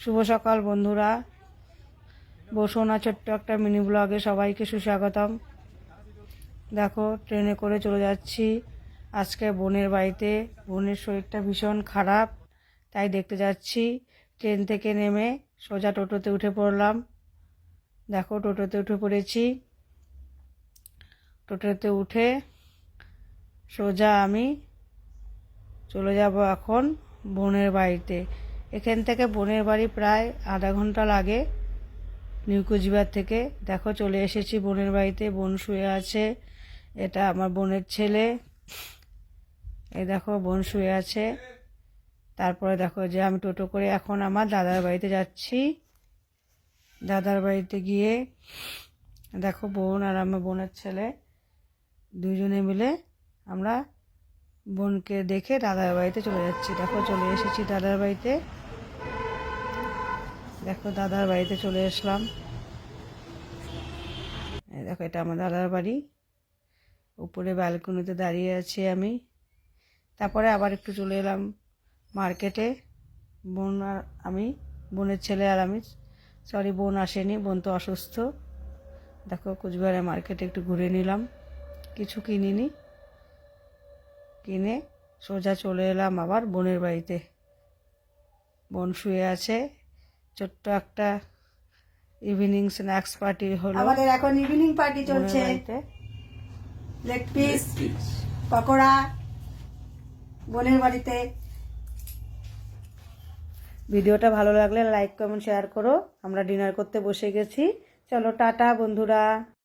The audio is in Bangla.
শুভ সকাল বন্ধুরা, বসোনা ছোট্ট একটা মিনি ব্লগে সবাইকে সুস্বাগতম। দেখো ট্রেনে করে চলে যাচ্ছি আজকে বোনের বাড়িতে। বোনের শরীরটা ভীষণ খারাপ, তাই দেখতে যাচ্ছি। ট্রেন থেকে নেমে সোজা টোটোতে উঠে পড়লাম। দেখো টোটোতে উঠে পড়েছি। টোটোতে উঠে সোজা আমি চলে যাব এখন বোনের বাড়িতে। এখান থেকে বোনের বাড়ি প্রায় আধা ঘন্টা লাগে নিউ কুচবিহার থেকে। দেখো চলে এসেছি বোনের বাড়িতে। বোন শুয়ে আছে, এটা আমার বোনের ছেলে। এই দেখো বোন শুয়ে আছে। তারপরে দেখো যে আমি টোটো করে এখন আমার দাদার বাড়িতে যাচ্ছি। দাদার বাড়িতে গিয়ে দেখো বোন আর আমার বোনের ছেলে দুজনে মিলে আমরা বোনকে দেখে দাদার বাড়িতে চলে যাচ্ছি। দেখো চলে এসেছি দাদার বাড়িতে। দেখো দাদার বাড়িতে চলে এসলাম। দেখো এটা আমার দাদার বাড়ি। উপরে ব্যালকনিতে দাঁড়িয়ে আছি আমি। তারপরে আবার একটু চলে এলাম মার্কেটে। বোন আর আমি, বোনের ছেলে আর আমি, সরি বোন আসেনি, বোন তো অসুস্থ। দেখো কুচবিহারের মার্কেটে একটু ঘুরে নিলাম, কিছু কিনিনি। কিনে সোজা চলে এলাম আবার বোনের বাড়িতে। বোন শুয়ে আছে। ছোট্ট একটা ইভিনিং স্ন্যাক্স পার্টি হলো আমাদের এখন ইভিনিং পার্টি চলছে। লেগ পিস পকোড়া বোনের বাড়িতে। ভিডিওটা ভালো লাগলে লাইক কমেন্ট শেয়ার করো। আমরা ডিনার করতে বসে গেছি। চলো টাটা বন্ধুরা।